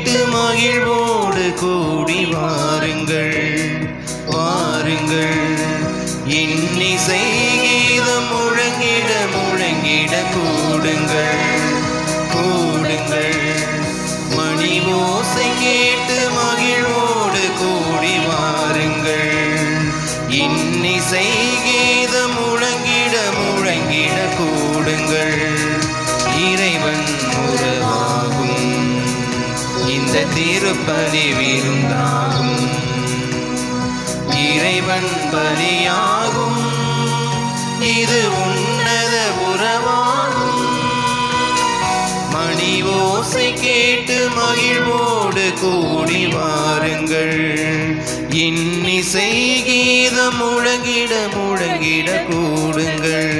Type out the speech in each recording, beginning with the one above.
கேட்டு மகிழ்வோடு கூடி வாருங்கள் வாருங்கள். இன்னிசை கீதம் முழங்கிட முழங்கிட கூடுங்கள் கூடுங்கள். மணி ஓசை கேட்டு மகிழ்வோடு கூடி வாருங்கள். இன்னிசை கீதம் முழங்கிட முழங்கிட கூடுங்கள். இறைவன் உறவாகும் இந்த திருப்பலி விருந்தாகும். இறைவன் பலியாகும் இது உன்னத உறவாகும். மணி ஓசை கேட்டு மகிழ்வோடு கூடி வாருங்கள். இன்னிசை கீதம் முழங்கிட முழங்கிட கூடுங்கள்.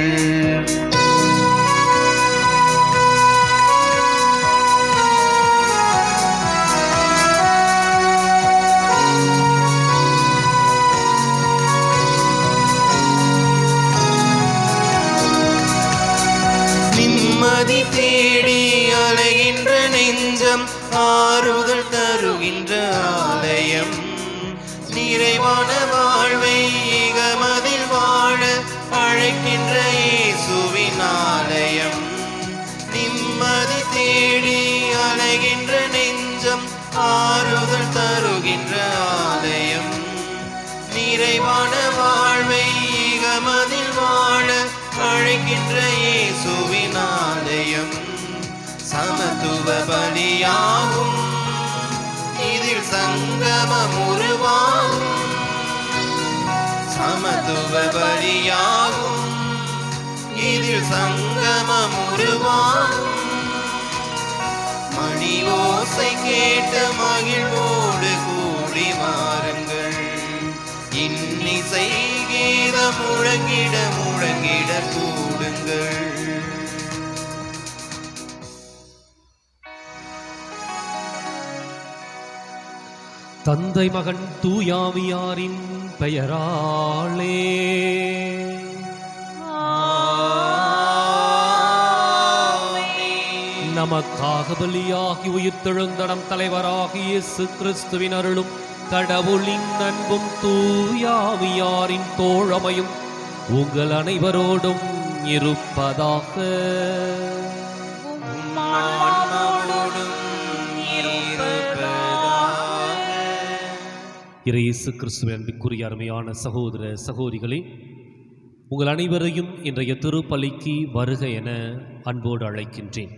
நிம்மதி தேடி அலைகின்ற நெஞ்சம் ஆறுதல் தருகின்ற ஆலயம். நிறைவான வாழ்வை இகமதில் வாழ அழைக்கின்ற இயேசுவின் ஆலயம். நிம்மதி தேடி அலைகின்ற நெஞ்சம் ஆறுதல் தருகின்ற ஆலயம். நிறைவான வாழ்வை இகமதில் வாழ அழைக்கின்ற இயேசுவின் ஆலயம். சமத்துவ பலியாகும் இதில் சங்கமம் உருவாகும். சமத்துவ பலியாகும் இதில் சங்கமம் உருவாகும். மணி ஓசை கேட்டு மகிழ்வோடு கூடி வாருங்கள். இன்னிசை கீதம் முழங்கிட முழங்கிட கூடுங்கள். தந்தை மகன் தூயாவியாரின் பெயராலே நமக்காக பலியாகி உயிர்த்தெழுந்த நம் தலைவராகிய இயேசு கிறிஸ்துவின் அருளும் கடவுளின் அன்பும் தூயாவியாரின் தோழமையும் உங்கள் அனைவரோடும் இருப்பதாக. இயேசு கிறிஸ்துவின் அன்பிற்குரிய அருமையான சகோதர சகோதரிகளே, உங்கள் அனைவரையும் இன்றைய திருப்பலிக்கு வருக என அன்போடு அழைக்கின்றேன்.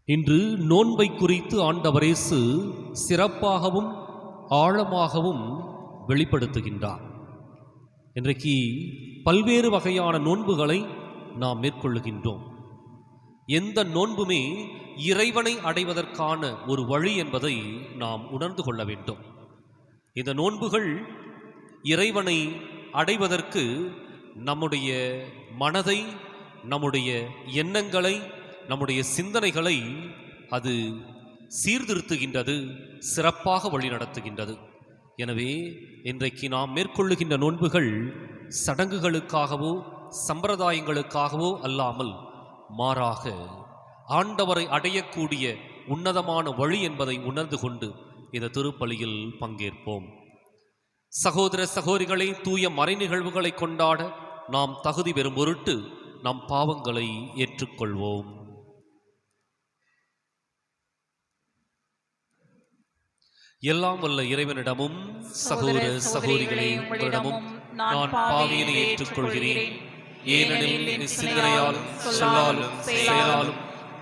இன்று நோன்பை குறித்து ஆண்டவர் இயேசு சிறப்பாகவும் ஆழமாகவும் வெளிப்படுத்துகின்றார். இன்றைக்கு பல்வேறு வகையான நோன்புகளை நாம் மேற்கொள்ளுகின்றோம். எந்த நோன்புமே இறைவனை அடைவதற்கான ஒரு வழி என்பதை நாம் உணர்ந்து கொள்ள வேண்டும். இந்த நோன்புகள் இறைவனை அடைவதற்கு நம்முடைய மனதை, நம்முடைய எண்ணங்களை, நம்முடைய சிந்தனைகளை அது சீர்திருத்துகின்றது, சிறப்பாக வழிநடத்துகின்றது. எனவே இன்றைக்கு நாம் மேற்கொள்ளுகின்ற நோன்புகள் சடங்குகளுக்காகவோ சம்பிரதாயங்களுக்காகவோ அல்லாமல் மாறாக ஆண்டவரை அடையக்கூடிய உன்னதமான வழி என்பதை உணர்ந்து கொண்டு இந்த திருப்பலியில் பங்கேற்போம். சகோதர சகோதரிகளை, தூய மறை நிகழ்வுகளை கொண்டாட நாம் தகுதி பெறும் பொருட்டு நம் பாவங்களை ஏற்றுக்கொள்வோம். எல்லாம் வல்ல இறைவனிடமும் சகோதர சகோதரிகளே உங்களிடமும் நான் பாவியனை ஏற்றுக்கொள்கிறேன். ஏனெனில் சிந்தனையாலும் சொல்லாலும் செயலாலும்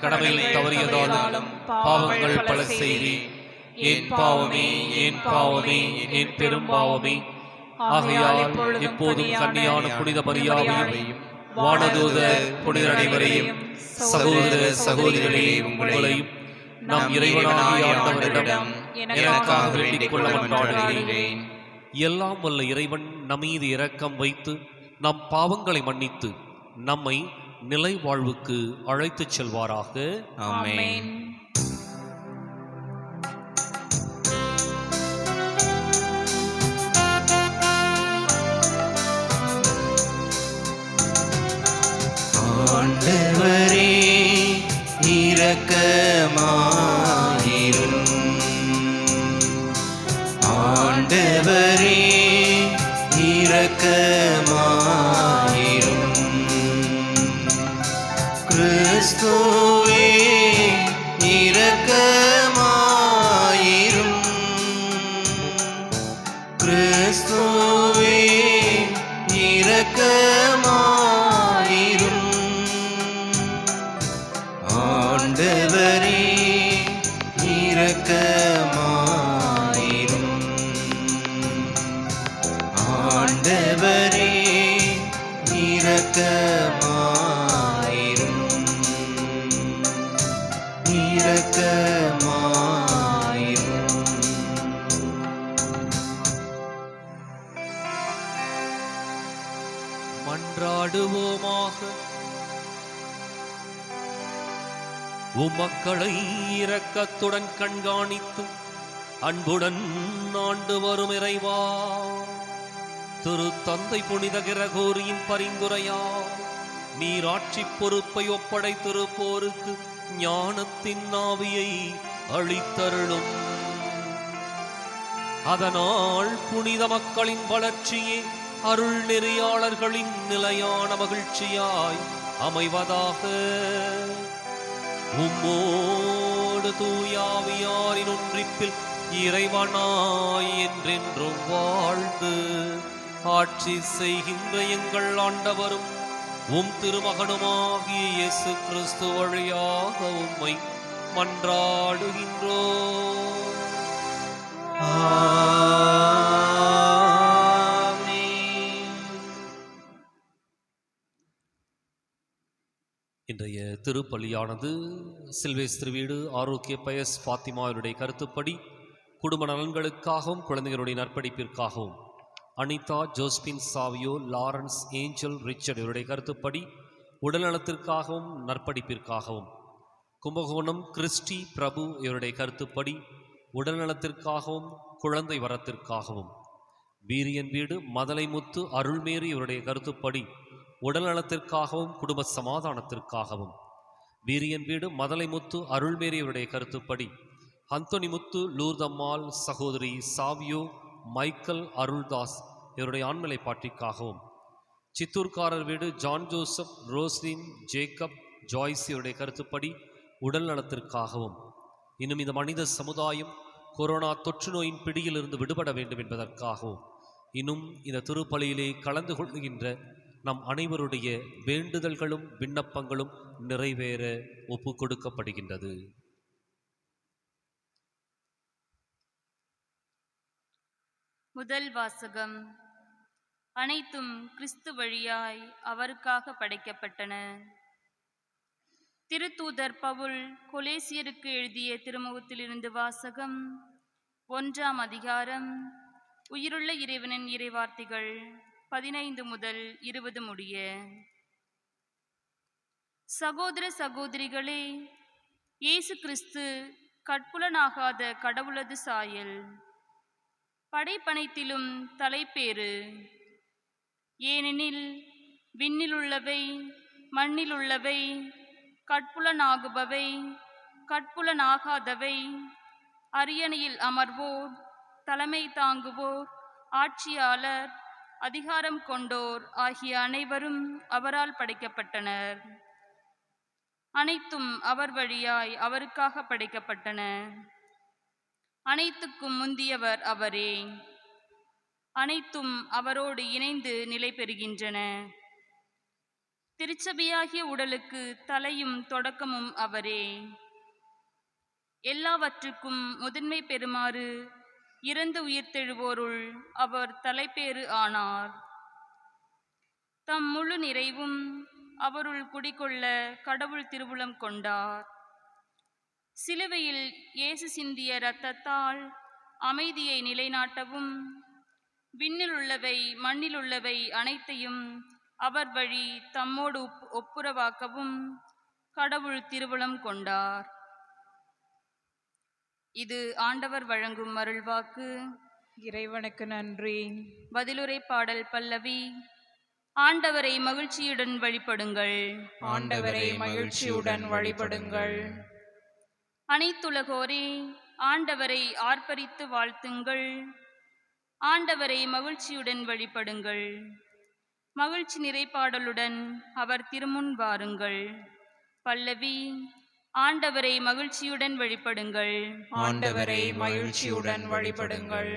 கடமையில் தவறியதாலும் பாவங்கள் பல செய்தேன். ஏன் பாவமே, ஏன் பாவமே, ஏன் பெரும் பாவமே. ஆகையால் எப்போதும் கன்னியான புனித மரியாவையும் வானதூத புனிதர் அனைவரையும் சகோதர சகோதரிகளே உங்களையும் நாம் இறைவனாகிய ஆண்டவரிடம் எனக்காக வேண்டிக் கொள்ள மன்றாடுகிறேன். எல்லாம் வல்ல இறைவன் நம்மீது இரக்கம் வைத்து நம் பாவங்களை மன்னித்து நம்மை நிலை வாழ்வுக்கு அழைத்துச் செல்வாராக. ஆமென். ஆண்டவரே இரக்கமாயிரும். கிறிஸ்துவே இரக்கமாயிரும். கிறிஸ்துவே இரக்கமாயிரும். ஆண்டவரே இரக்கமாயிரும். ஆண்டவரே இரக்கமாயிரும். இரக்கமாயிரும். மன்றாடுவோமாக. உம்மக்களை இரக்கத்துடன் கண்காணித்து அன்புடன் ஆண்டு வரும் இறைவா, திரு தந்தை புனித கிரகோரியின் பரிந்துரையால் நீர் ஆட்சி பொறுப்பை ஒப்படைத்திருப்போருக்கு ஞானத்தின் ஆவியை அளித்தருளும். அதனால் புனித மக்களின் வளர்ச்சியே அருள் நெறியாளர்களின் நிலையான மகிழ்ச்சியாய் அமைவதாக. உம்மோடு தூயாவியாரின் ஒன்றிப்பில் இறைவனாய் என்றென்றும் வாழ்ந்து ஆட்சி செய்கின்ற எங்கள் ஆண்டவரும் உம் திருமகனுமாகிய இயேசு கிறிஸ்து வழியாக உம்மை மன்றாடுகின்றோம். இன்றைய திருப்பலியானது சில்வேஸ்திரு வீடு ஆரோக்கிய பயஸ் பாத்திமாவுடைய கருத்துப்படி குடும்ப நலன்களுக்காகவும் குழந்தைகளுடைய நற்படிப்பிற்காகவும், Anita Josephine Savio Lawrence Angel Richard இவருடைய கருத்துப்படி உடல்நலத்திற்காகவும் நற்படிப்பிற்காகவும், கும்பகோணம் கிறிஸ்டி பிரபு இவருடைய கருத்துப்படி உடல்நலத்திற்காகவும் குழந்தை வரத்திற்காகவும், வீரியன் வீடு மதலைமுத்து அருள்மேரி இவருடைய கருத்துப்படி உடல்நலத்திற்காகவும் குடும்ப சமாதானத்திற்காகவும், வீரியன் வீடு மதலைமுத்து அருள்மேரி இவருடைய கருத்துப்படி அந்தோனிமுத்து லூர்தம்மாள் சகோதரி சாவியோ மைக்கேல் அருள்தாஸ் இவருடைய ஆண்மலை பாட்டிற்காகவும், சித்தூர்காரர் வீடு John Joseph Roslin Jacob Joyce இவருடைய கருத்துப்படி உடல் நலத்திற்காகவும், இன்னும் இந்த மனித சமுதாயம் கொரோனா தொற்று நோயின் பிடியிலிருந்து விடுபட வேண்டும் என்பதற்காகவும், இன்னும் இந்த திருப்பலியிலே கலந்து கொள்கின்ற நம் அனைவருடைய வேண்டுதல்களும் விண்ணப்பங்களும் நிறைவேற ஒப்பு கொடுக்கப்படுகின்றது. முதல் வாசகம். அனைத்தும் கிறிஸ்து வழியாய் அவருக்காக படைக்கப்பட்டன. திருத்தூதர் பவுல் கொலேசியருக்கு எழுதிய திருமுகத்திலிருந்து வாசகம். 1ஆம் அதிகாரம். உயிருள்ள இறைவனின் இறைவார்த்தைகள் 15 முதல் 20 முடிய. சகோதர சகோதரிகளே, இயேசு கிறிஸ்து கட்புலனாகாத கடவுளது சாயல், படைப்பனைத்திலும் தலைப்பேறு. ஏனெனில் விண்ணிலுள்ளவை மண்ணிலுள்ளவை, கட்புலனாகுபவை கட்புலனாகாதவை, அரியணையில் அமர்வோர், தலைமை தாங்குவோர், ஆட்சியாளர், அதிகாரம் கொண்டோர் ஆகிய அனைவரும் அவரால் படைக்கப்பட்டனர். அனைத்தும் அவர் வழியாய் அவருக்காக படைக்கப்பட்டன. அனைத்துக்கும் முந்தியவர் அவரே. அனைத்தும் அவரோடு இணைந்து நிலை பெறுகின்றன. திருச்சபையாகிய உடலுக்கு தலையும் தொடக்கமும் அவரே. எல்லாவற்றுக்கும் முதன்மை பெறுமாறு இறந்து உயிர்த்தெழுவோருள் அவர் தலைப்பேறு ஆனார். தம் முழு நிறைவும் அவருள் குடிகொள்ள கடவுள் திருவுளம் கொண்டார். சிலுவையில் இயேசு சிந்திய இரத்தத்தால் அமைதியை நிலைநாட்டவும், விண்ணிலுள்ளவை மண்ணிலுள்ளவை அனைத்தையும் அவர் வழி தம்மோடு ஒப்புரவாக்கவும் கடவுள் திருவுளம் கொண்டார். இது ஆண்டவர் வழங்கும் அருள்வாக்கு. இறைவனுக்கு நன்றி. பதிலுரை பாடல் பல்லவி. ஆண்டவரை மகிழ்ச்சியுடன் வழிபடுங்கள். ஆண்டவரை மகிழ்ச்சியுடன் வழிபடுங்கள். அனைத்துலகோரே, ஆண்டவரை ஆர்ப்பரித்து வாழ்த்துங்கள். ஆண்டவரை மகிழ்ச்சியுடன் வழிபடுங்கள். மகிழ்ச்சி நிறைப்பாடலுடன் அவர் திருமுன் வாருங்கள். பல்லவி. ஆண்டவரை மகிழ்ச்சியுடன் வழிபடுங்கள். ஆண்டவரை மகிழ்ச்சியுடன் வழிபடுங்கள்.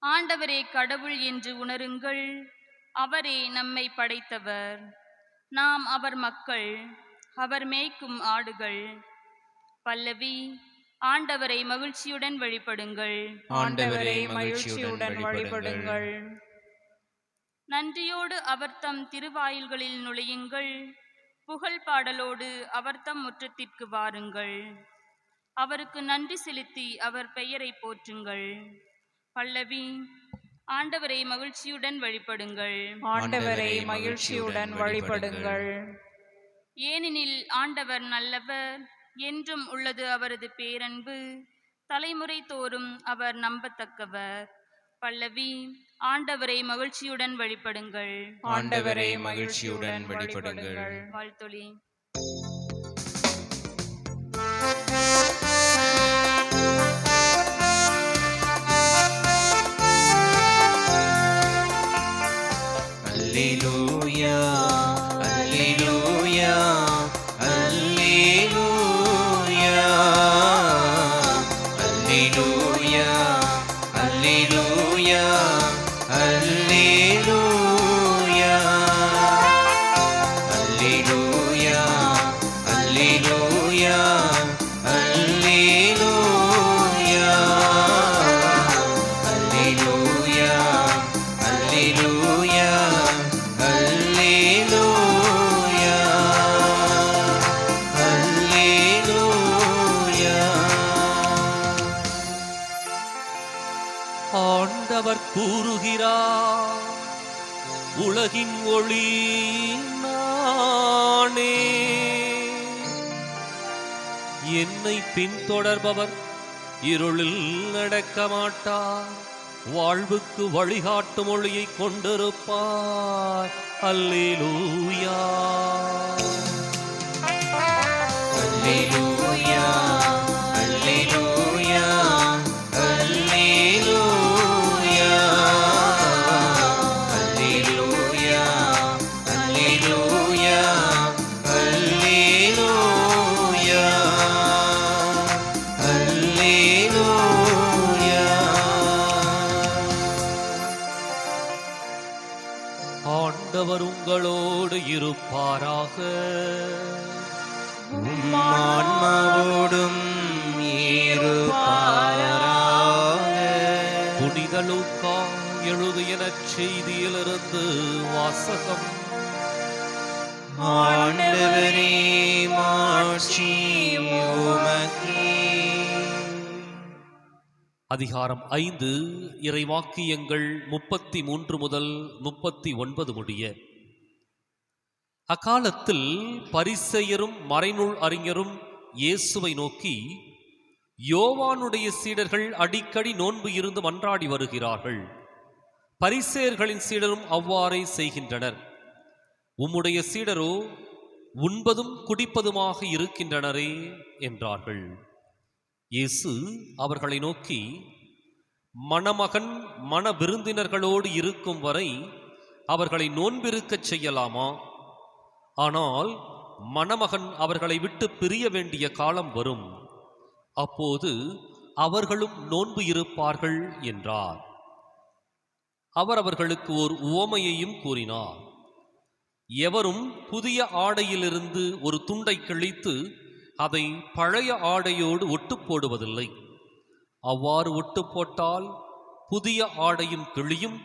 ஆண்டவரே கடவுள் என்று உணருங்கள். அவரே நம்மை படைத்தவர். நாம் அவர் மக்கள், அவர் மேய்க்கும் ஆடுகள். பல்லவி. ஆண்டவரை மகிழ்ச்சியுடன் வழிபடுங்கள். ஆண்டவரை மகிழ்ச்சியுடன் வழிபடுங்கள். நன்றியோடு அவர்தம் திருவாயில்களில் நுழையுங்கள். புகழ் பாடலோடு அவர்தம் முற்றத்திற்கு வாருங்கள். அவருக்கு நன்றி செலுத்தி அவர் பெயரை போற்றுங்கள். பல்லவி. ஆண்டவரை மகிழ்ச்சியுடன் வழிபடுங்கள். ஆண்டவரை மகிழ்ச்சியுடன் வழிபடுங்கள். ஏனெனில் ஆண்டவர் நல்லவர், என்றும் உள்ளது அவரது பேரன்பு, தலைமுறை தோறும் அவர் நம்பத்தக்கவர். பல்லவி. ஆண்டவரை மகிழ்ச்சியுடன் வழிபடுங்கள். ஆண்டவரை மகிழ்ச்சியுடன் வழிபடுங்கள். வாழ்த்தொலி. அல்லேலூயா அல்லேலூயா அல்லேலூயா அல்லேலூயா அல்லேலூயா அல்லேலூயா அல்லேலூயா அல்லேலூயா அல்லேலூயா அல்லேலூயா அல்லேலூயா அல்லேலூயா அல்லேலூயா. ஆண்டவர் கூறுகிறார், உலகின் ஒளி நானே. என்னை பின்தொடர்பவர் இருளில் நடக்க மாட்டார், வாழ்வுக்கு வழிகாட்டும் ஒளியை கொண்டிருப்பார். அல்லேலூயா அல்லேலூயா அல்லேலூயா அல்லேலூயா அல்லேலூயா அல்லேலூயா அல்லேலூயா அல்லேலூயா. ஆண்டவர் உங்களோடு இருப்பாராக. ஆன்மாவோடும் இருப்பாராக. புனித லூக்கா எழுதிய நற்செய்தியிலிருந்து வாசகம். ஆண்டவரே மாட்சி உமக்கே. அதிகாரம் 5, இறைவாக்கியங்கள் 33 முதல் 39 முடிய. அக்காலத்தில் பரிசேயரும் மறைநூல் அறிஞரும் இயேசுவை நோக்கி, யோவானுடைய சீடர்கள் அடிக்கடி நோன்பு இருந்து மன்றாடி வருகிறார்கள், பரிசேயர்களின் சீடரும் அவ்வாறே செய்கின்றனர். உம்முடைய சீடரோ உண்பதும் குடிப்பதுமாக இருக்கின்றனரே என்றார்கள். இயேசு அவர்களை நோக்கி, மணமகன் மண விருந்தினர்களோடு இருக்கும் வரை அவர்களை நோன்பிருக்கச் செய்யலாமா? ஆனால் மணமகன் அவர்களை விட்டு பிரிய வேண்டிய காலம் வரும், அப்போது அவர்களும் நோன்பு இருப்பார்கள் என்றார். அவர் அவர்களுக்கு ஓர் உவமையையும் கூறினார். எவரும் புதிய ஆடையிலிருந்து ஒரு துண்டை கிழித்து அதை பழைய ஆடையோடு ஒட்டு போடுவதில்லை. அவ்வாறு ஒட்டு போட்டால் புதிய ஆடையும் கிழியும்,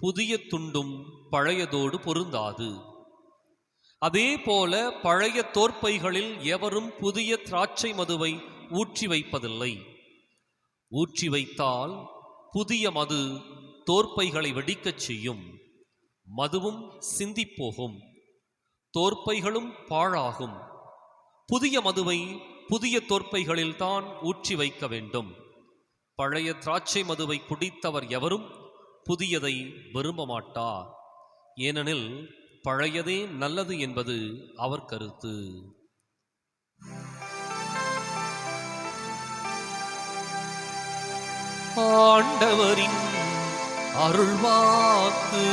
புதிய துண்டும் பழையதோடு பொருந்தாது. அதே போல பழைய தோற்பைகளில் எவரும் புதிய திராட்சை மதுவை ஊற்றி வைப்பதில்லை. ஊற்றி வைத்தால் புதிய மது தோற்பைகளை வெடிக்கச் செய்யும், மதுவும் சிந்திப்போகும், தோற்பைகளும் பாழாகும். புதிய மதுவை புதிய தோற்பைகளில் தான் ஊற்றி வைக்க வேண்டும். பழைய திராட்சை மதுவை குடித்தவர் எவரும் புதியதை விரும்ப மாட்டார், ஏனெனில் பழையதே நல்லது என்பது அவர் கருத்து. ஆண்டவரின் அருள்வாக்கு.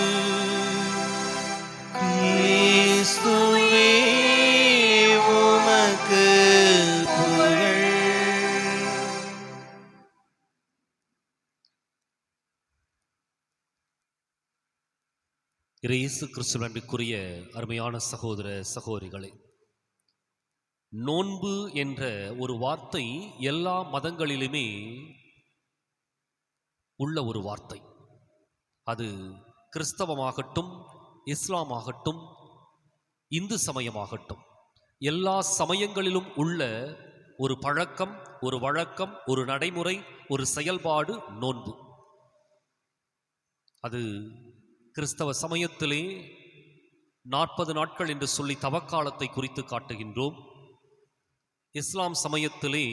இயேசு கிறிஸ்துவிற்குரிய அருமையான சகோதர சகோதரிகளே, நோன்பு என்ற ஒரு வார்த்தை எல்லா மதங்களிலுமே உள்ள ஒரு வார்த்தை. அது கிறிஸ்தவமாகட்டும், இஸ்லாமாகட்டும், இந்து சமயமாகட்டும், எல்லா சமயங்களிலும் உள்ள ஒரு பழக்கம், ஒரு வழக்கம், ஒரு நடைமுறை, ஒரு செயல்பாடு நோன்பு. அது கிறிஸ்தவ சமயத்திலே 40 நாட்கள் என்று சொல்லி தவக்காலத்தை குறித்து காட்டுகின்றோம். இஸ்லாம் சமயத்திலே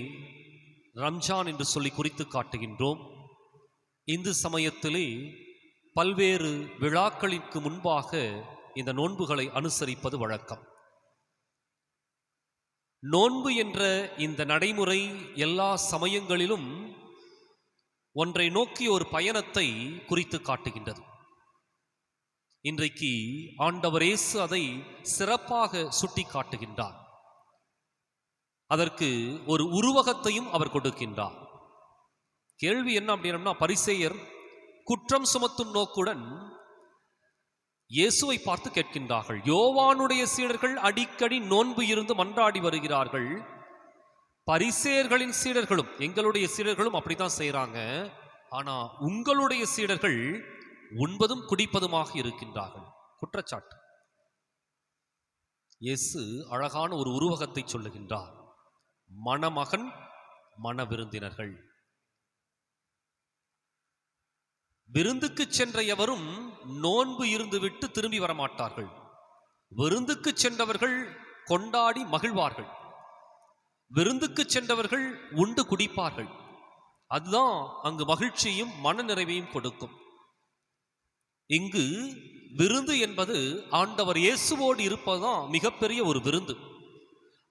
ரம்ஜான் என்று சொல்லி குறித்து காட்டுகின்றோம். இந்து சமயத்திலே பல்வேறு விழாக்களிற்கு முன்பாக இந்த நோன்புகளை அனுசரிப்பது வழக்கம். நோன்பு என்ற இந்த நடைமுறை எல்லா சமயங்களிலும் ஒன்றை நோக்கி ஒரு பயணத்தை குறித்து காட்டுகின்றது. இன்றைக்கு ஆண்டவர் இயேசு அதை சிறப்பாக சுட்டி காட்டுகின்றார். அதற்கு ஒரு உருவகத்தையும் அவர் கொடுக்கின்றார். கேள்வி என்ன அப்படின்னா, பரிசேயர் குற்றம் சுமத்தும் நோக்குடன் இயேசுவை பார்த்து கேட்கின்றார்கள், யோவானுடைய சீடர்கள் அடிக்கடி நோன்பு இருந்து மன்றாடி வருகிறார்கள், பரிசேயர்களின் சீடர்களும் எங்களுடைய சீடர்களும் அப்படித்தான் செய்யறாங்க, ஆனா உங்களுடைய சீடர்கள் உண்பதும் குடிப்பதுமாக இருக்கின்றார்கள். குற்றச்சாட்டு. இயேசு அழகான ஒரு உருவகத்தை சொல்லுகின்றார். மணமகன், மண விருந்தினர்கள். விருந்துக்கு சென்ற எவரும் நோன்பு இருந்து விட்டு திரும்பி வரமாட்டார்கள். விருந்துக்கு சென்றவர்கள் கொண்டாடி மகிழ்வார்கள். விருந்துக்கு சென்றவர்கள் உண்டு குடிப்பார்கள். அதுதான் அங்கு மகிழ்ச்சியும் மன நிறைவையும் கொடுக்கும். இங்கு விருந்து என்பது ஆண்டவர் இயேசுவோடு இருப்பதுதான் மிகப்பெரிய ஒரு விருந்து.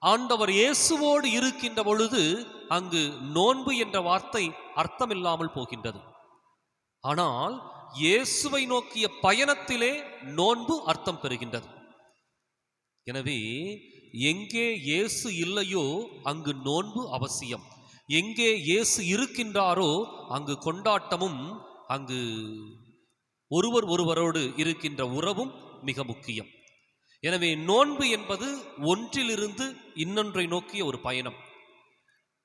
ஆண்டவர் இயேசுவோடு இருக்கின்ற பொழுது அங்கு நோன்பு என்ற வார்த்தை அர்த்தமில்லாமல் போகின்றது. ஆனால் இயேசுவை நோக்கிய பயணத்திலே நோன்பு அர்த்தம் பெறுகின்றது. எனவே எங்கே இயேசு இல்லையோ அங்கு நோன்பு அவசியம். எங்கே இயேசு இருக்கின்றாரோ அங்கு கொண்டாட்டமும், அங்கு ஒருவர் ஒருவரோடு இருக்கின்ற உறவும் மிக முக்கியம். எனவே நோன்பு என்பது ஒன்றிலிருந்து இன்னொன்றை நோக்கிய ஒரு பயணம்.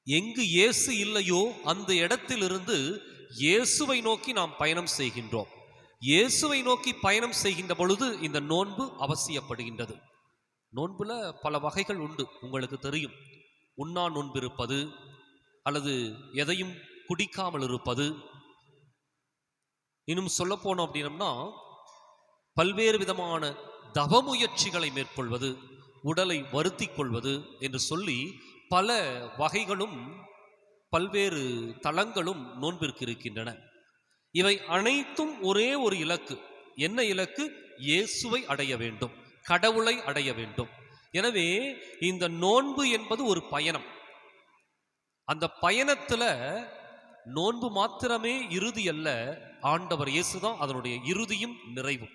எங்கு இயேசு இல்லையோ அந்த இடத்திலிருந்து இயேசுவை நோக்கி நாம் பயணம் செய்கின்றோம். இயேசுவை நோக்கி பயணம் செய்கின்ற பொழுது இந்த நோன்பு அவசியப்படுகின்றது. நோன்புல பல வகைகள் உண்டு, உங்களுக்கு தெரியும். உண்ணா நோன்பு இருப்பது, அல்லது எதையும் குடிக்காமல் இருப்பது. இன்னும் சொல்ல போனோம் அப்படின்னம்னா, பல்வேறு விதமான தவ முயற்சிகளை மேற்கொள்வது, உடலை வருத்தி கொள்வது என்று சொல்லி பல வகைகளும் பல்வேறு தளங்களும் நோன்பிற்கு இருக்கின்றன. இவை அனைத்தும் ஒரே ஒரு இலக்கு. என்ன இலக்கு? இயேசுவை அடைய வேண்டும், கடவுளை அடைய வேண்டும். எனவே இந்த நோன்பு என்பது ஒரு பயணம். அந்த பயணத்துல நோன்பு மாத்திரமே இறுதி அல்ல, ஆண்டவர் இயேசுதான் அதனுடைய இறுதியும் நிறைவும்.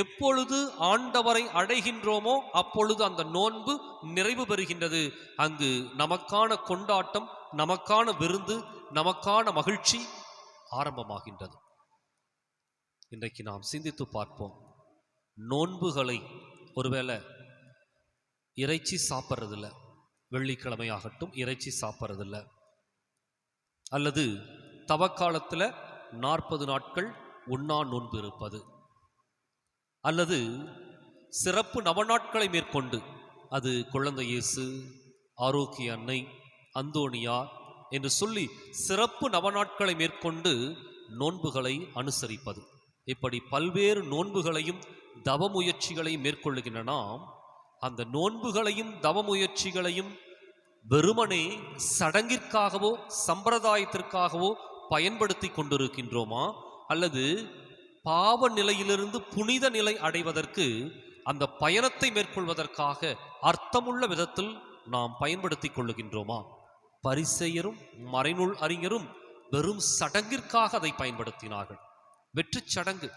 எப்பொழுது ஆண்டவரை அடைகின்றோமோ அப்பொழுது அந்த நோன்பு நிறைவு பெறுகின்றது. அங்கு நமக்கான கொண்டாட்டம், நமக்கான விருந்து, நமக்கான மகிழ்ச்சி ஆரம்பமாகின்றது. இன்றைக்கு நாம் சிந்தித்து பார்ப்போம். நோன்புகளை ஒருவேளை இறைச்சி சாப்பிட்றதில்ல, வெள்ளிக்கிழமையாகட்டும் இறைச்சி சாப்பிட்றதில்ல, அல்லது தவக்காலத்தில் 40 நாட்கள் உண்ணா நோன்பு இருப்பது, அல்லது சிறப்பு நவநாட்களை மேற்கொண்டு, அது குழந்தை இயேசு, ஆரோக்கிய அன்னை, அந்தோணியார் என்று சொல்லி சிறப்பு நவநாட்களை மேற்கொண்டு நோன்புகளை அனுசரிப்பது, இப்படி பல்வேறு நோன்புகளையும் தவ முயற்சிகளையும் மேற்கொள்ளுகின்ற நாம் அந்த நோன்புகளையும் தவ முயற்சிகளையும் வெறுமனே சடங்கிற்காகவோ சம்பிரதாயத்திற்காகவோ பயன்படுத்தி கொண்டிருக்கின்றோமா, அல்லது பாவ நிலையிலிருந்து புனித நிலை அடைவதற்கு அந்த பயணத்தை மேற்கொள்வதற்காக அர்த்தமுள்ள விதத்தில் நாம் பயன்படுத்தி கொள்ளுகின்றோமா? பரிசேயரும் மறைநூல் அறிஞரும் வெறும் சடங்கிற்காக அதை பயன்படுத்தினார்கள். வெற்று சடங்கு.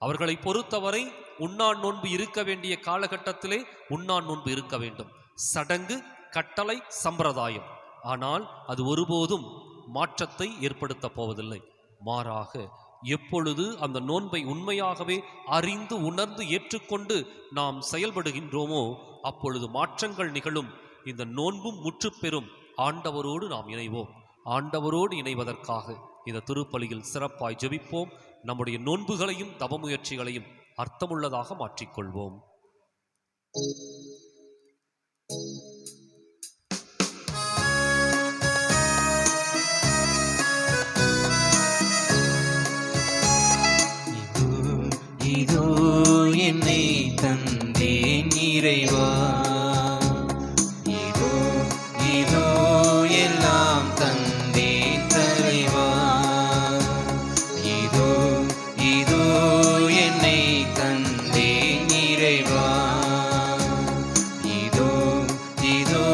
அவர்களை பொறுத்தவரை உண்ணான் நோன்பு இருக்க வேண்டிய காலகட்டத்திலே உண்ணான் நோன்பு இருக்க வேண்டும். சடங்கு, கட்டளை, சம்பிரதாயம். ஆனால் அது ஒருபோதும் மாற்றத்தை ஏற்படுத்த போவதில்லை. மாறாக எப்பொழுது அந்த நோன்பை உண்மையாகவே அறிந்து உணர்ந்து ஏற்றுக்கொண்டு நாம் செயல்படுகின்றோமோ அப்பொழுது மாற்றங்கள் நிகழும். இந்த நோன்பும் முற்றுப்பெறும். ஆண்டவரோடு நாம் இணைவோம். ஆண்டவரோடு இணைவதற்காக இந்த திருப்பலியில் சிறப்பாய் ஜெபிப்போம். நம்முடைய நோன்புகளையும் தவமுயற்சிகளையும் அர்த்தமுள்ளதாக மாற்றிக்கொள்வோம். இதோ என்னை தந்தேன் இறைவா, இதோ இதோ எல்லாம் தந்தேன் தலைவா, இதோ இதோ என்னை தந்தேன் இறைவா, இதோ இதோ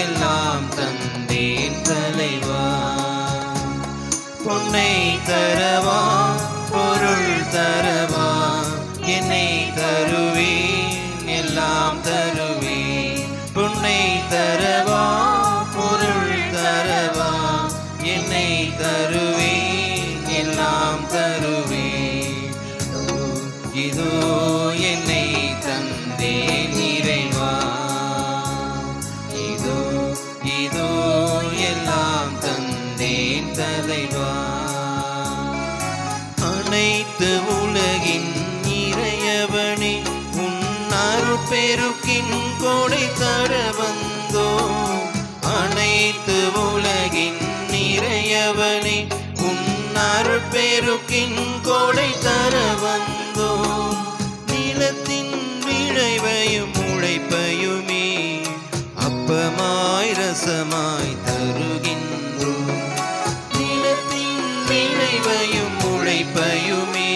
எல்லாம் தந்தேன் தலைவா. பொன்னை தரவா பொருள் தரவா, என்னை தருவேன் எல்லாம் தருவேன். பொன்னை தரவா பொருள் தரவா, என்னை தருவேன் எல்லாம் தருவேன். இதோ என்னை தந்தேன் இறைவா, இதோ இதோ எல்லாம் தந்தேன் தலைவா. அனைத்து உலகின் இறையவனே, உன் அருட்பெருக்கின் கொடை தர வந்தோ. அனைத்து உலகின் இறையவனே, உன் அருட்பெருக்கின் கொடை தர வந்தோ. நிலத்தின் விளைவையும் உழைப்பையுமே அப்பமாய் ரசமாய் தருகின்றோம். நிலத்தின் விளைவையும் உழைப்பையுமே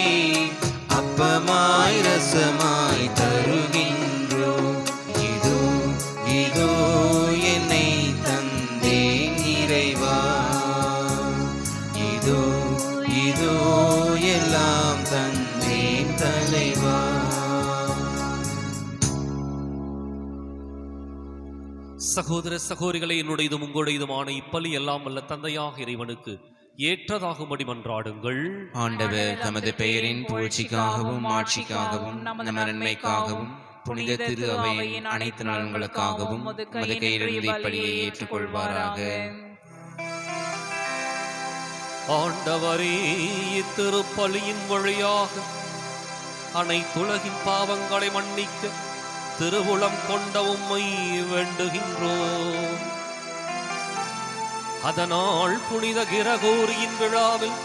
அப்பமாய் ரசமாய் தருகின்றோம். இதோ இதோ என்னை தந்தேன் இறைவா, இதோ இதோ எல்லாம் தந்தேன் தலைவா. சகோதர சகோதரிகளை, என்னுடையதும் உங்களுடையதுமான இப்பலி எல்லாம் வல்ல தந்தையாக இறைவனுக்கு ஏற்றதாகும்படி மன்றாடுங்கள். ஆண்டவர் தமது பெயரின் புகழ்ச்சிக்காகவும் ஆட்சிக்காகவும் நமது நன்மைக்காகவும் புனித திரு அவையின் அனைத்து நலன்களுக்காகவும் உமது கையிலிருந்து இப்பலியை ஏற்றுக்கொள்வாராக. ஆண்டவரே, இத்திருப்பலியின் வழியாக அனைத்துலகின் பாவங்களை மன்னிக்க திருவுளம் கொண்ட உம்மை வேண்டுகின்றோம். அதனால் புனித கிரகோரியின் விழாவில்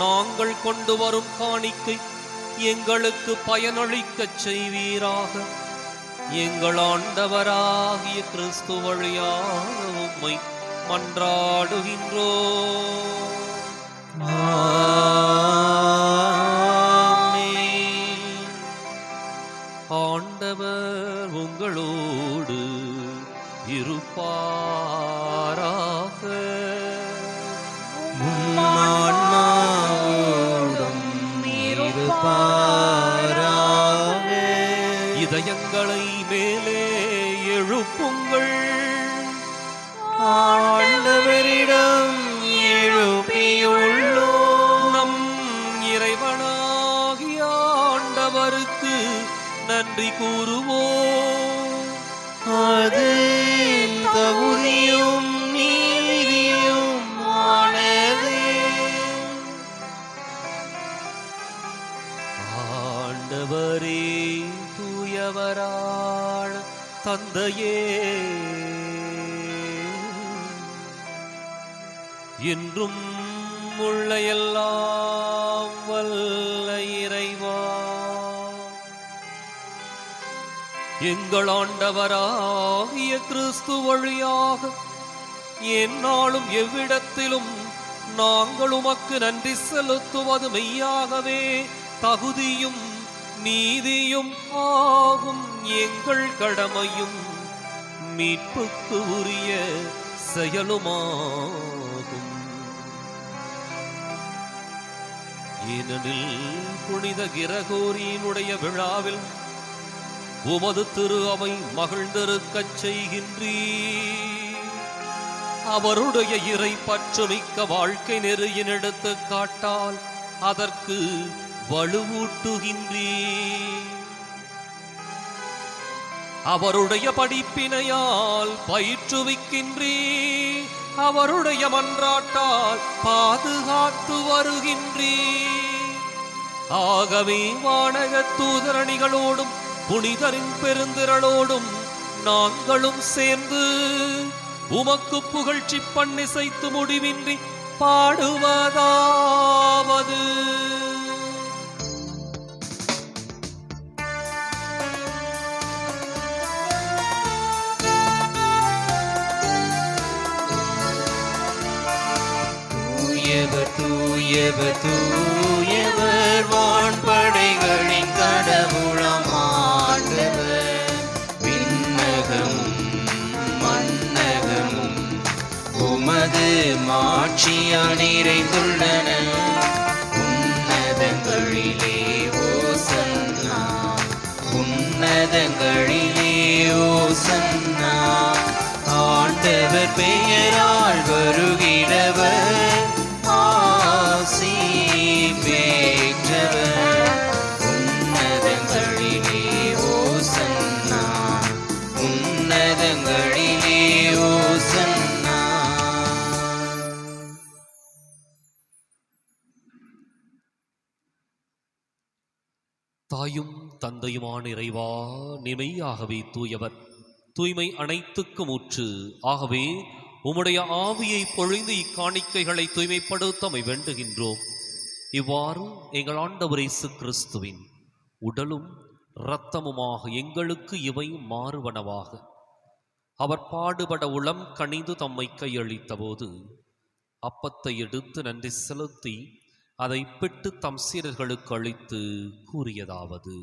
நாங்கள் கொண்டு வரும் காணிக்கை எங்களுக்கு பயனளிக்கச் செய்வீராக. எங்கள் ஆண்டவராகிய கிறிஸ்து வழியாக உம்மை மன்றாடுகின்றோம். ஆண்டவர் உங்களோடு இருப்பாராக. இதயங்களை மேலே எழுப்புங்கள். ஆண்டவரிடம் எழுப்பியுள்ளோம். நம் இறைவனாகிய ஆண்டவருக்கு நன்றி கூறுவோம். அது தகுதியும் நீதியும் ஆனது. ஆண்டவரே, தூயவரான தந்தையே, என்றும் உள்ள எல்லாம் வல்ல இறைவா, எங்கள் ஆண்டவராகிய கிறிஸ்து வழியாக எந்நாளும் எவ்விடத்திலும் நாங்கள் உமக்கு நன்றி செலுத்துவது மெய்யாகவே தகுதியும் நீதியும் ஆகும். எங்கள் கடமையும் மீட்புக்கு உரிய செயலுமாகும். ஏனெனில் புனித கிரகோரியினுடைய விழாவில் உமது திரு அவை மகிழ்ந்திருக்கச் செய்கின்றீர். அவருடைய இறை பற்றுமிக்க வாழ்க்கை நெறியின் எடுத்துக்காட்டால் அதற்கு வலுவூட்டுகின்றீர். அவருடைய படிப்பினையால் பயிற்றுவிக்கின்றீர். அவருடைய மன்றாட்டால் பாதுகாத்து வருகின்றீர். ஆகவே வானக தூதரணிகளோடும் புனிதரின் பெருந்திரளோடும் நாங்களும் சேர்ந்து உமக்கு புகழ்ச்சி பண்ணிசைத்து முடிவின்றி பாடுவதாவது: தூயவர் தூயவர் தூயவர் வான்படைகளின் கடவுளாம் ஆண்டவர். விண்ணகமும் மண்ணகமும் உமது மாட்சியால் நிறைந்துள்ளன. உன்னதங்களிலே ஓசன்னா, உன்னதங்களிலே ஓசன்னா. ஆண்டவர் பெயரால் வருகிறவர் ஆசி பெற்றவர். உன்னதங்களிலே ஓசன்னா, உன்னதங்களிலே ஓசன்னா. தாயும் தந்தையுமான இறைவா, நிமையாகவே தூயவர், தூய்மை அனைத்துக்கும் ஊற்று. ஆகவே உம்முடைய ஆவியை பொழிந்து இக்காணிக்கைகளை தூய்மைப்படுத்தமை வேண்டுகின்றோம். இவ்வாறு எங்கள் ஆண்டவர் இயேசு கிறிஸ்துவின் உடலும் இரத்தமுமாக எங்களுக்கு இவை மாறுவனவாக. அவர் பாடுபட உளம் கனிந்து தம்மை கையளித்த போது அப்பத்தை எடுத்து நன்றி செலுத்தி அதை பிட்டு தம் சீடர்களுக்கு அளித்து கூறியதாவது: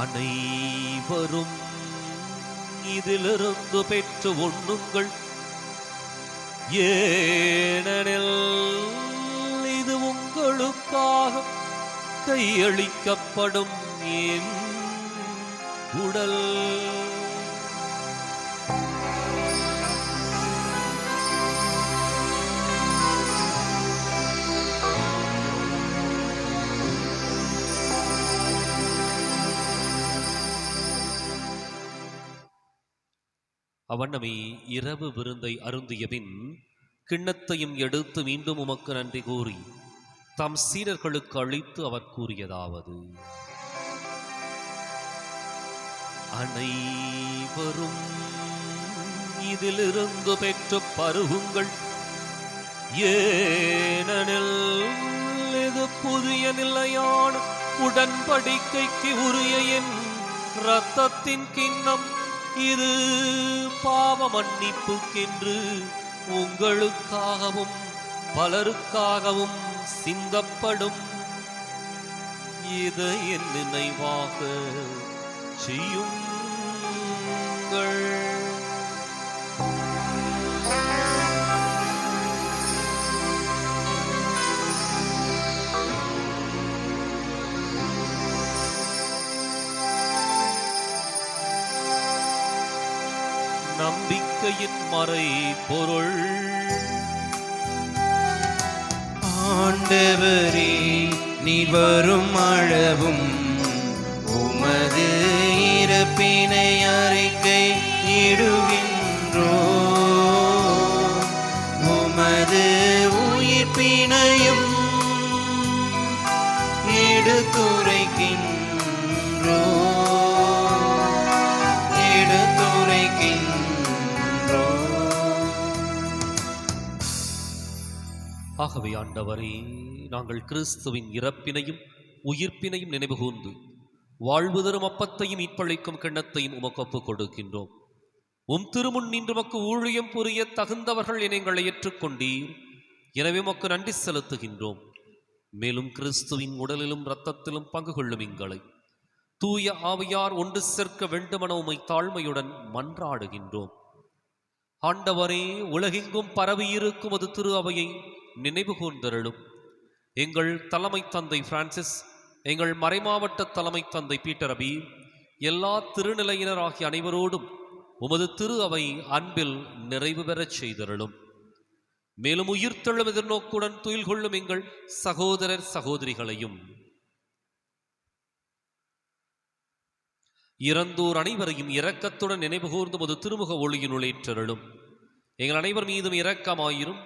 அனைவரும் இதிலிருந்து பெற்று உண்ணுங்கள், ஏனெனில் இது உங்களுக்காக கையளிக்கப்படும் என் உடல். அவனமே இரவு விருந்தை அருந்தியபின் கிண்ணத்தையும் எடுத்து மீண்டும் உமக்கு நன்றி கூறி தம் சீடர்களுக்கு அளித்து அவர் கூறியதாவது: அனைவரும் இதிலிருந்து பெற்று பருகுங்கள், ஏனெனில் இது புதிய நிலையான உடன்படிக்கைக்கு உரிய என் இரத்தத்தின் கிண்ணம். இது பாவ மன்னிப்புக்கென்று உங்களுக்காகவும் பலருக்காகவும் சிந்தப்படும். இதை என் நினைவாக செய்யுங்கள். நம்பிக்கையின் மறை பொருள். ஆண்டவரே, நீர் வரும் அளவும் உமது இறப்பினை அறிக்கை இடுகின்றோம். உமது உயிர்ப்பினையும் எடுத்துரைக்கின்றோம். ஆகவே ஆண்டவரே, நாங்கள் கிறிஸ்துவின் இறப்பினையும் உயிர்ப்பினையும் நினைவு கூர்ந்து வாழ்வு தரும் அப்பத்தையும் மீட்பளிக்கும் கிண்ணத்தையும் உமக்கு ஒப்புக் கொடுக்கின்றோம். உம் திருமுன் நின்று உமக்கு ஊழியம் புரிய தகுந்தவர்கள் என எங்களை ஏற்றுக்கொண்டீர். எனவே உமக்கு நன்றி செலுத்துகின்றோம். மேலும் கிறிஸ்துவின் உடலிலும் இரத்தத்திலும் பங்கு கொள்ளும் எங்களை தூய ஆவியார் ஒன்று சேர்க்க வேண்டுமென உம்மை தாழ்மையுடன் மன்றாடுகின்றோம். ஆண்டவரே, உலகெங்கும் பரவியிருக்கும் அது திரு அவையை நினைவு கூர்ந்தருளும். எங்கள் தலைமை தந்தை பிரான்சிஸ், எங்கள் மறைமாவட்ட தலைமை தந்தை பீட்டர் அபி, எல்லா திருநிலையினர் ஆகிய அனைவரோடும் உமது திரு அவை அன்பில் நிறைவு பெறச் செய்தருளும். மேலும் உயிர்த்தெழும் எதிர்நோக்குடன் துயில் கொள்ளும் எங்கள் சகோதரர் சகோதரிகளையும் இறந்தோர் அனைவரையும் இரக்கத்துடன் நினைவுகூர்ந்து ஒரு திருமுக ஒளியினுள் ஏற்றருளும். எங்கள் அனைவர் மீதும் இரக்கமாயிரும்.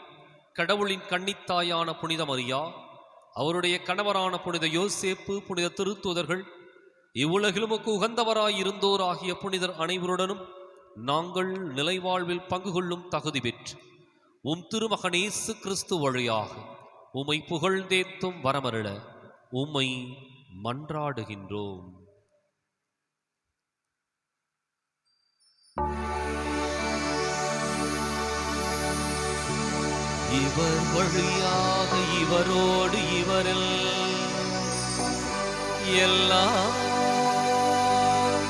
கடவுளின் கன்னித்தாயான புனித மரியா, அவருடைய கணவரான புனித யோசேப்பு, புனித திருத்தூதர்கள், இவ்வுலகிலும் உகந்தவராயிருந்தோர் ஆகிய புனிதர் அனைவருடனும் நாங்கள் நிலைவாழ்வில் பங்கு கொள்ளும் தகுதி பெற்று உம் திருமகன் இயேசு கிறிஸ்து வழியாக உம்மை புகழ்ந்தேத்தும் வரமருள உம்மை மன்றாடுகின்றோம். இவர் வழியாக இவரோடு இவரில் எல்லாம்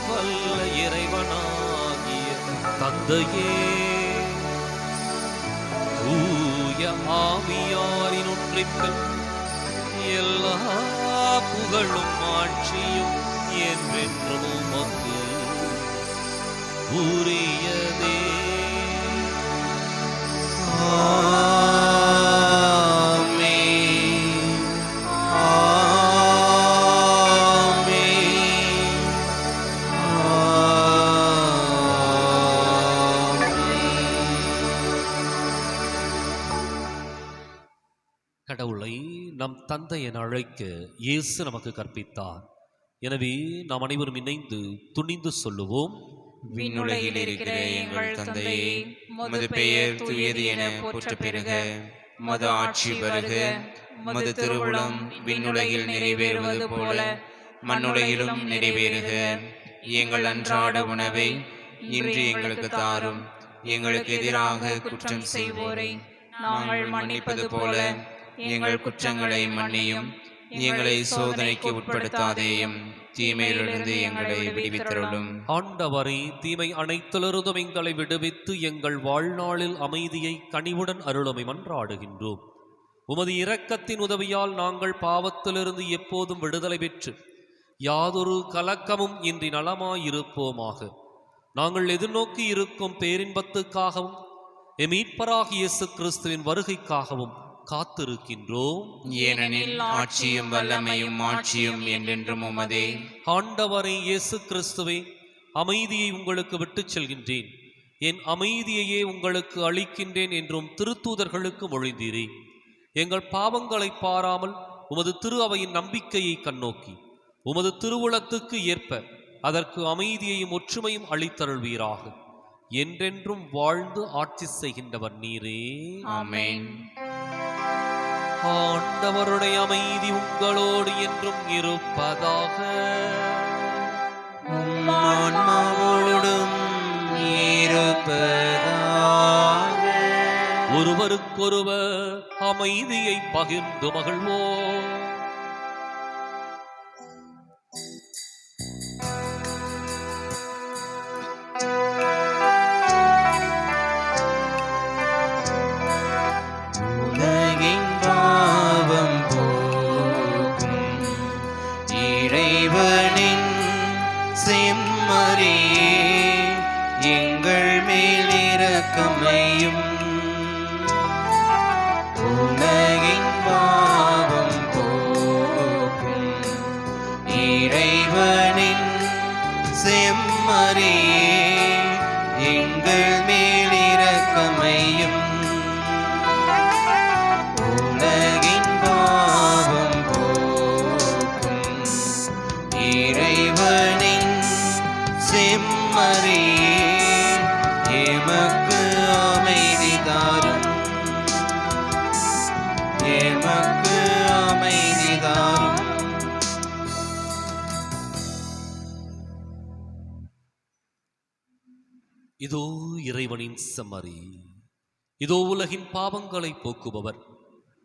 வல்ல இறைவனாகிய தந்தையே, தூய ஆவியாரின் ஒன்றிப்பில் எல்லா புகழும் ஆட்சியும் என்றென்றும் உமக்கு உரியதே. கடவுளை நம் தந்தை என அழைக்க இயேசு நமக்கு கற்பித்தார். எனவே நாம் அனைவரும் இணைந்து துணிந்து சொல்லுவோம். விண்ணுலகில் இருக்கிற எங்கள் தந்தையே, உமது பெயர் தூயது என போற்ற பெறுக. உமது ஆட்சி வருக. உமது திருவுளம் விண்ணுலகில் நிறைவேறுவது போல மண்ணுலகிலும் நிறைவேறுக. எங்கள் அன்றாட உணவை இன்று எங்களுக்கு தாரும். எங்களுக்கு எதிராக குற்றம் செய்வோரை நாங்கள் மன்னிப்பது போல எங்கள் குற்றங்களை மன்னியும். எங்களை சோதனைக்கு உட்படுத்தாதேயும், தீமையிலிருந்து எங்களை விடுவித்தருளும். ஆண்டவரே, தீமை அனைத்திலிருந்தும் எங்களை விடுவித்து எங்கள் வாழ்நாளில் அமைதியை கனிவுடன் அருளுமை மன்றாடுகின்றோம். உமது இரக்கத்தின் உதவியால் நாங்கள் பாவத்திலிருந்து எப்போதும் விடுதலை பெற்று யாதொரு கலக்கமும் இன்றி நலமாயிருப்போமாக. நாங்கள் எதிர்நோக்கி இருக்கும் பேரின்பத்துக்காகவும் மீட்பராகிய இயேசு கிறிஸ்துவின் வருகைக்காகவும் காத்திருக்கின்றோம். ஏனெனில் ஆட்சியும் வல்லமையும் மாட்சியும் என்றென்றும் உமதே. ஆண்டவரே இயேசு கிறிஸ்துவே, அமைதியை உங்களுக்கு விட்டுச் செல்கின்றேன், என் அமைதியையே உங்களுக்கு அளிக்கின்றேன் என்றும் திருத்தூதர்களுக்கு மொழிந்தீரே. எங்கள் பாவங்களை பாராமல் உமது திரு அவையின் நம்பிக்கையை கண்ணோக்கி உமது திருவுளத்துக்கு ஏற்ப அதற்கு அமைதியையும் ஒற்றுமையும் அளித்தருள்வீராக. என்றென்றும் வாழ்ந்து ஆட்சி செய்கின்றவர் நீரே. ஆமென். ஆண்டவருடைய அமைதி உங்களோடு என்றும் இருப்பதாக. ஆன்மாவோடும் இருப்பதாக. ஒருவருக்கொருவர் அமைதியை பகிர்ந்து மகிழ்வோம். உலகின் பாவம் போக்கும் இறைவனின் செம்மறியே, எங்கள் மேல் இரக்கமையும். உலகின் பாவம் போக்கும் இறைவனின் செம்மறியே, எமக்கு அமைதி தாரும். எமக்கு அமைதி தாரும். இதோ இறைவனின் செம்மறி, இதோ உலகின் பாவங்களை போக்குபவர்.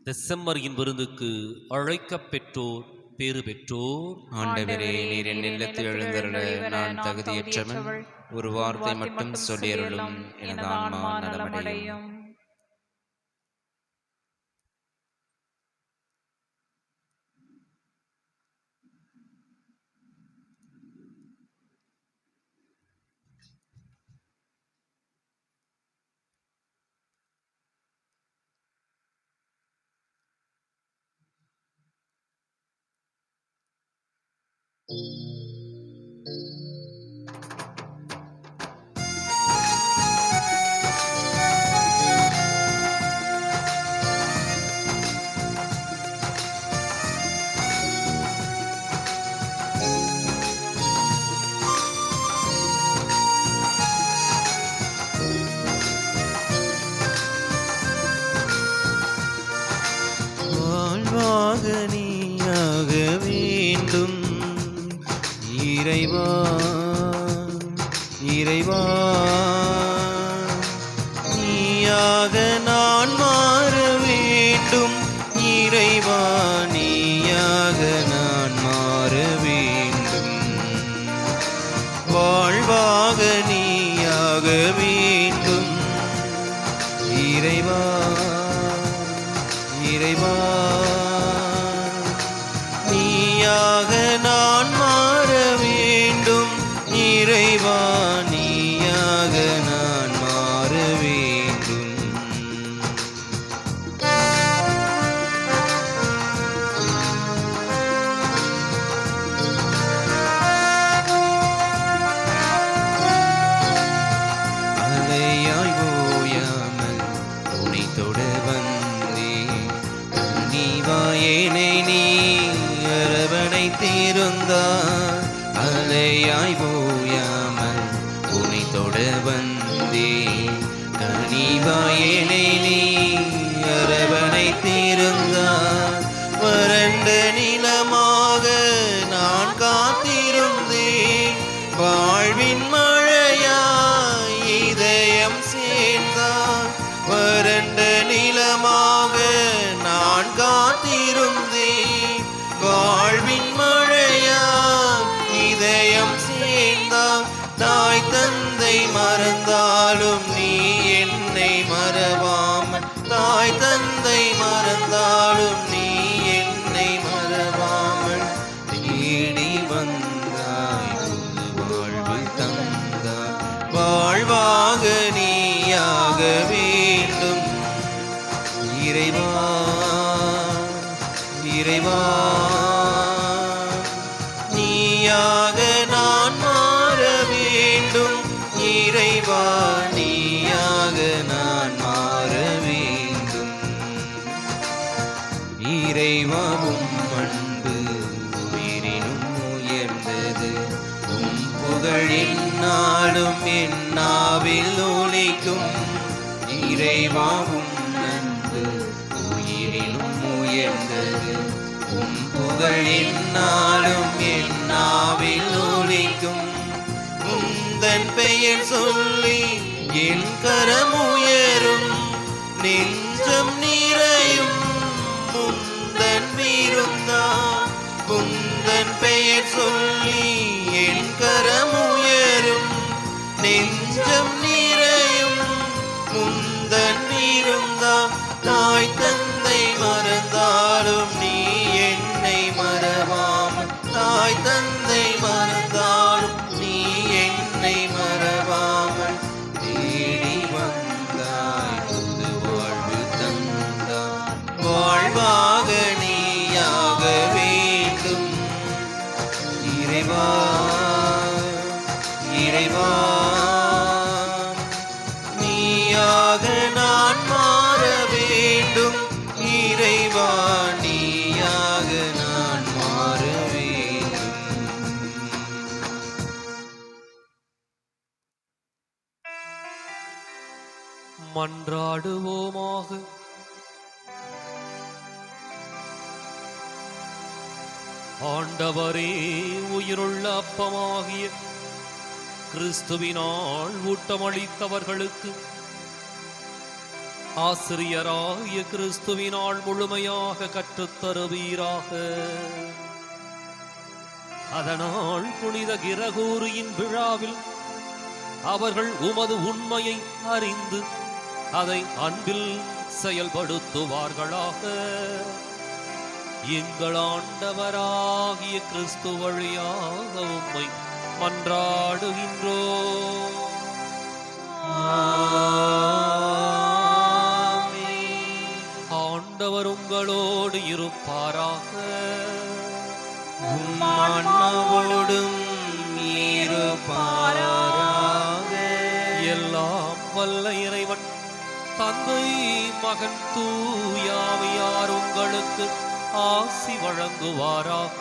இந்த செம்மறியின் விருந்துக்கு அழைக்கப் பெற்றோர் பேறு பெற்றோர். ஆண்டவரே, நீர் என் இல்லத்தில் எழுந்தருள நான் தகுதியற்றவன். ஒரு வார்த்தை மட்டும் சொல்லியருளும், எனது ஆன்மா நலமடையும். வாழ்வாக நீயாக வேண்டும் இறைவா இறைவா, நீயாக நான் மாற வேண்டும் இறைவா, நீயாக நான் மாற வேண்டும். வாழ்வாக நீயாக வேண்டும் இறைவா இறைவா, நீயாக நான் மாற வேண்டும் இறைவா, நீயாக நான் மாற வேண்டும். அலையாய் ஓயாமல் உனை தொட வந்தேன், நீவாயேனை நீ அரவணைத்திருந்தாய். அலையாய் ஓயாமல் உனை தொட வந்தேன், கனிவாயேனை நீ அரவணைத்திருந்தாய். வறண்ட நிலமாக நான் காத்திருந்தேன், வாழ்வின் மழையாய் இதயம் சேர்ந்தாய். வறண்ட நிலமாக நான் காத்திருந்தேன், வாழ்வின் மழையாய் இதயம் சேர்ந்தாய். தாய் தந்தை மறந்தாலும் நீ என்னை மறவாமல், தாய் தந்தை மறந்தாலும் நீ என்னை மறவாமல் தேடி வந்தாய், புது வாழ்வு தந்தாய். வாழ்வாக நீயாக வேண்டும் இறைவா இறைவா, நீயாக நான் மாற வேண்டும் இறைவா, நீயாக நான் மாற வேண்டும். இறைவாவும் அன்பு உயிரினும் உயர்ந்தது, உம் புகழின் நாளும் என் நாவில் ஒலிக்கும். இறைவாவும் அன்பு உயிரினும் உயர்ந்தது, உம் புகழின் நாளும் என் நாவில் ஒலிக்கும். உந்தன் பெயர் சொல்லி என் கரம் உயரும், நெஞ்சம் நிறையும் முந்தன் விருந்தா. உந்தன் பெயர் சொல்லி என் கரம் உயரும், நெஞ்சம் நிறையும் முந்தன் விருந்தா. தாய் தந்தை மறந்தாலும் நீ என்னை மறவாமல், தாய் தந்தை மறந்தாலும் நீ என்னை மறவாமல் தேடி வந்தாய், புது வாழ்வு தந்தாய். வாழ்வாக நீயாக வேண்டும் இறைவா இறைவா, நீயாக நான் மாற வேண்டும் இறைவா, நீயாக நான் மாற வேண்டும். மன்றாடுவோமாக. ஆண்டவரே, உயிருள்ள அப்பமாகிய கிறிஸ்துவினால் ஊட்டமளித்தவர்களுக்கு ஆசிரியராகிய கிறிஸ்துவினால் முழுமையாக கற்றுத்தருவீராக. அதனால் புனித கிரகோரியின் விழாவில் அவர்கள் உமது உண்மையை அறிந்து அதை அன்பில் செயல்படுத்துவார்களாக. எங்கள் ஆண்டவராகிய கிறிஸ்து வழியாக உம்மை மன்றாடுகின்றோம். ஆண்டவர் உங்களோடு இருப்பாராக. உம் ஆன்மாவோடும் தந்தை மகன் தூயாவியார் உங்களுக்கு ஆசி வழங்குவாராக.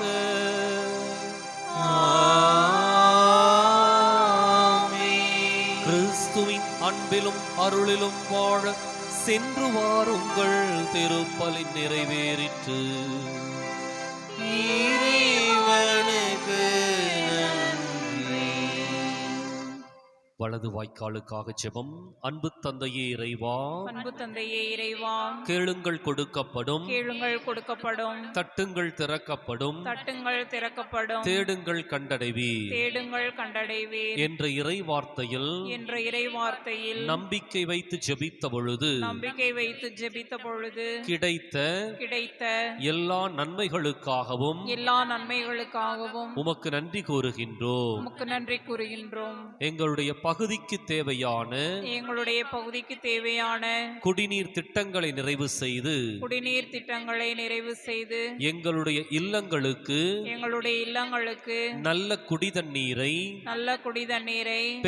கிறிஸ்துவின் அன்பிலும் அருளிலும் வாழ சென்று வாருங்கள். திருப்பலின் நிறைவேறிற்று. இறைவனுக்கு நன்றி. வலது வாய்க்காலுக்காக ஜெபம். அன்பு தந்தையே இறைவா, அன்பு தந்தையே இறைவா, கேளுங்கள் கொடுக்கப்படும், கேளுங்கள் கொடுக்கப்படும், தட்டுங்கள் திறக்கப்படும், தட்டுங்கள் திறக்கப்படும், தேடுங்கள் கண்டடைவீர் தேடுங்கள் கண்டடைவீர் என்ற இறை வார்த்தையில் என்ற இறை வார்த்தையில் நம்பிக்கை வைத்து ஜெபித்த பொழுது நம்பிக்கை வைத்து ஜெபித்த பொழுது கிடைத்த எல்லா நன்மைகளுக்காகவும் எல்லா நன்மைகளுக்காகவும் உமக்கு நன்றி கூறுகின்றோம். உமக்கு நன்றி கூறுகின்றோம். எங்களுடைய பகுதிக்கு தேவையான எங்களுடைய பகுதிக்கு தேவையான குடிநீர் திட்டங்களை நிறைவு செய்து குடிநீர் திட்டங்களை நிறைவு செய்து எங்களுடைய இல்லங்களுக்கு நல்ல குடிதண்ணீரை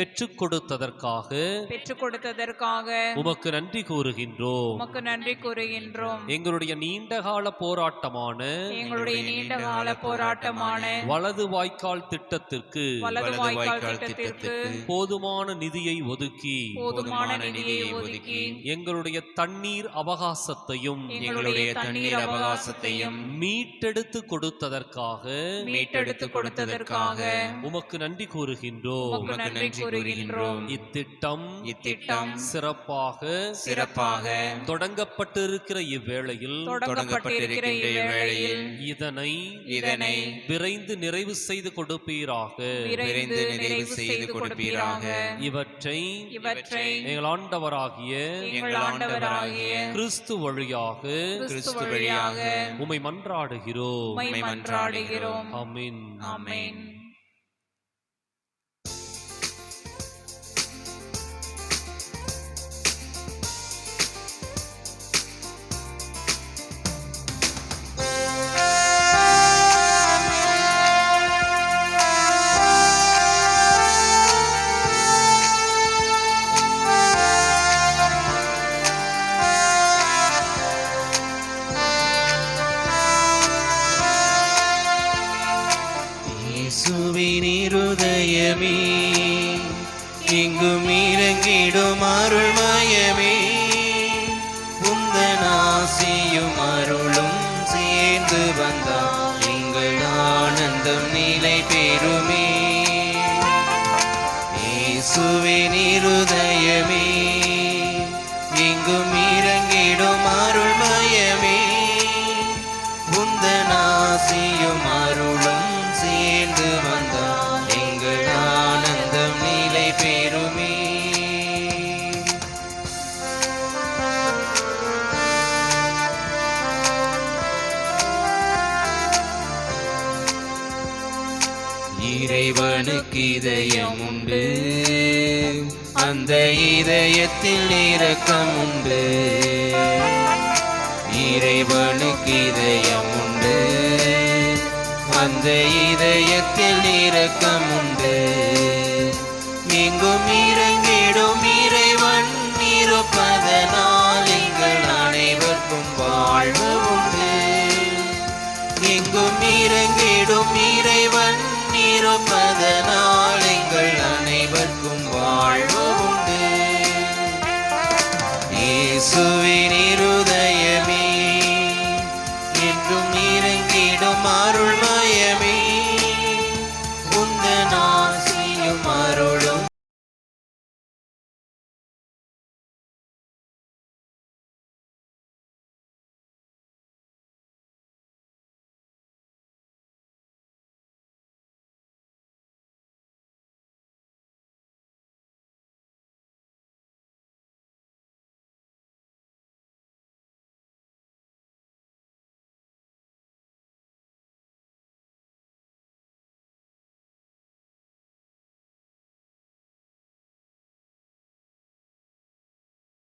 பெற்றுக் கொடுத்ததற்காக உமக்கு நன்றி கூறுகின்றோம். எங்களுடைய நீண்டகால போராட்டமான வலது வாய்க்கால் திட்டத்திற்கு போதுமான நிதியை ஒதுக்கி எங்களுடைய தண்ணீர் அவகாசத்தையும் மீட்டெடுத்து கொடுத்ததற்காக உமக்கு நன்றி கூறுகின்றோம். இத்திட்டம் சிறப்பாக தொடங்கப்பட்டிருக்கிற இவ்வேளையில் இதனை விரைந்து நிறைவு செய்து கொடுப்பீராக. இவற்றை எங்கள் ஆண்டவராகிய கிறிஸ்து வழியாக உம்மை மன்றாடுகிறோம். ஆமென். இருதயமே எங்கும் இறங்கிடும் அருள்மயமே, உந்தன் ஆசியும் அருளும் சேர்ந்து வந்தால் எங்கள் ஆனந்தம் நிலை பெறுமே. இயேசுவின் இருதயமே எங்கும் இறங்கிடும் அருள்மயமே, உந்தன் ஆசியும் அருளும் சேர்ந்து வந்தால் எங்கள் ஆனந்தம் நிலை பெறுமே. இறைவனுக்கு இதயம் உண்டு, அந்த இதயத்தில் இரக்கம் உண்டு. இறைவனுக்கு இதயம் உண்டு, அந்த இதயத்தில் இரக்கம் உண்டு. எங்கும் இறங்கிடும் இறைவன் இருப்பதனால் எங்கள் அனைவருக்கும் வாழ்வு உண்டு. எங்கும் இறங்கிடும் இறைவன் இருப்பதனால் எங்கள் அனைவருக்கும் வாழ்வு உண்டு. இயேசுவின்